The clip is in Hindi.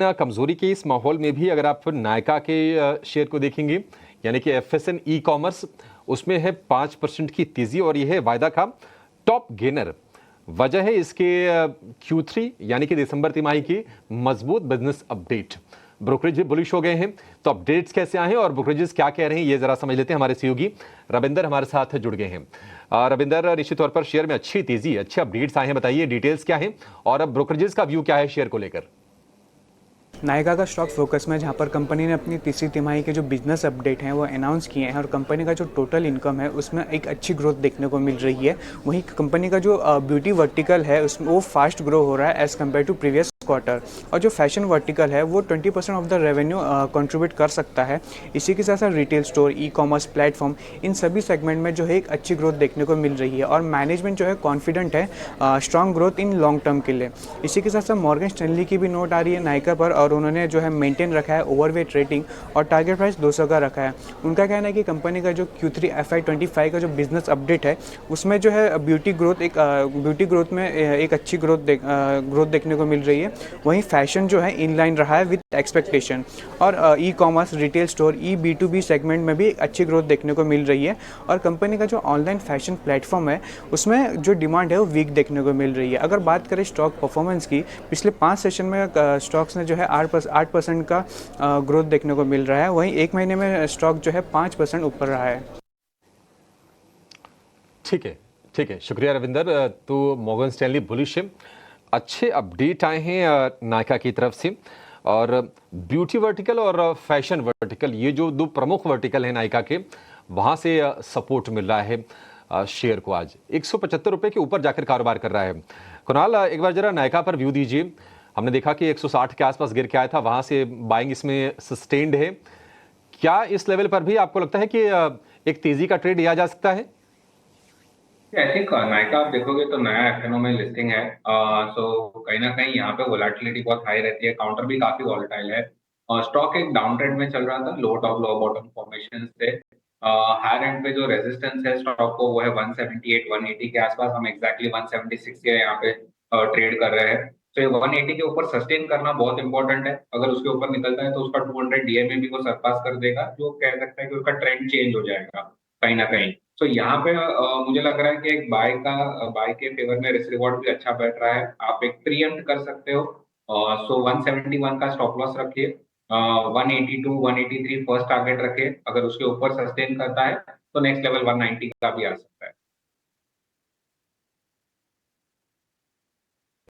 कमजोरी के इस माहौल में भी अगर आप नायका के शेयर को देखेंगे, यानी कि एफएसएन ई कॉमर्स, उसमें है 5% की तेजी और यह है वायदा का टॉप गेनर। वजह है इसके Q3 यानी कि दिसंबर तिमाही की मजबूत बिजनेस अपडेट। ब्रोकरेज बुलिश हो गए हैं, तो अपडेट्स कैसे आए हैं और ब्रोकरेजेस क्या कह रहे हैं ये जरा समझ लेते हैं। हमारे सहयोगी रविंदर हमारे साथ जुड़ गए हैं। रविंदर, निश्चित तौर पर शेयर में अच्छी तेजी, अच्छे अपडेट्स आए हैं, बताइए डिटेल्स क्या हैं और अब ब्रोकरेजेस का व्यू क्या है शेयर को लेकर। नायका का स्टॉक फोकस में, जहां पर कंपनी ने अपनी तीसरी तिमाही के जो बिजनेस अपडेट हैं वो अनाउंस किए हैं और कंपनी का जो टोटल इनकम है उसमें एक अच्छी ग्रोथ देखने को मिल रही है। वहीं कंपनी का जो ब्यूटी वर्टिकल है उसमें वो फास्ट ग्रो हो रहा है as compared to previous quarter, और जो फैशन वर्टिकल है वो 20% ऑफ द रेवेन्यू कंट्रीब्यूट कर सकता है। इसी के साथ साथ retail store, e commerce platform, इन सभी सेगमेंट में जो है एक अच्छी ग्रोथ देखने को मिल रही है और मैनेजमेंट जो है कॉन्फिडेंट है strong growth in long term के लिए। इसी के साथ साथ मॉर्गन स्टैनली की भी नोट आ रही है नायका पर और उन्होंने जो है मेंटेन रखा है ओवरवेट रेटिंग और टारगेट प्राइस 200 का रखा है। उनका कहना है कि कंपनी का जो Q3 FY25 का जो बिजनेस अपडेट है उसमें जो है ब्यूटी ग्रोथ में एक अच्छी ग्रोथ देखने को मिल रही है। वहीं फैशन जो है इनलाइन रहा है विद एक्सपेक्टेशन और ई कॉमर्स, रिटेल स्टोर, ई B2B सेगमेंट में भी एक अच्छी ग्रोथ देखने को मिल रही है और कंपनी का जो ऑनलाइन फैशन प्लेटफॉर्म है उसमें जो डिमांड है वो वीक देखने को मिल रही है। अगर बात करें स्टॉक परफॉर्मेंस की, पिछले 5 सेशन में स्टॉक्स ने जो है 8% का ग्रोथ देखने को मिल रहा है। वहीं एक महीने में स्टॉक जो है 5% ऊपर रहा है। ठीक है, शुक्रिया रविंदर। तो मॉर्गन स्टैनली बुलिश है, अच्छे अपडेट आए हैं नायका की तरफ से और ब्यूटी वर्टिकल और फैशन वर्टिकल, ये जो दो प्रमुख वर्टिकल हैं नायका के, वहां से सपोर्ट मिल रहा है शेयर को। आज 175 रुपए के ऊपर जाकर कारोबार कर रहा है। कुणाल, एक बार जरा नायका पर व्यू दीजिए। हमने देखा कि 160 के आसपास गिर के आया था, वहां से बाइंग इसमें सस्टेन्ड है। क्या इस लेवल पर भी आपको लगता है कि एक तेजी का ट्रेड लिया जा सकता है? आई थिंक नायका आप देखोगे तो नया एफएनओ में लिस्टिंग है, सो कहीं ना कहीं यहाँ पे वोलेटिलिटी बहुत हाई रहती है, काउंटर भी काफी वॉलेटाइल है और स्टॉक एक डाउन ट्रेंड में चल रहा था, लो टॉप लो बॉटम फॉर्मेशन से। हायर एंड पे जो रेजिस्टेंस है स्टॉक को वो है 178 180 के आसपास। हम एग्जैक्टली 176 के यहाँ पे ट्रेड कर रहे हैं। तो ये 180 के ऊपर सस्टेन करना बहुत इंपॉर्टेंट है। अगर उसके ऊपर निकलता है तो उसका 200 डीएमए भी वो सरपास कर देगा, जो कह सकता है कि उसका ट्रेंड चेंज हो जाएगा कहीं ना कहीं। तो यहाँ पे मुझे लग रहा है कि एक बाय के फेवर में रिस्क रिवॉर्ड भी अच्छा बैठ रहा है। आप एक प्रीएम्प्ट कर सकते हो। सो 171 का स्टॉप लॉस रखिए, 182 183 फर्स्ट टारगेट रखिए। अगर उसके ऊपर सस्टेन करता है तो नेक्स्ट लेवल 190 का भी आ सकता है।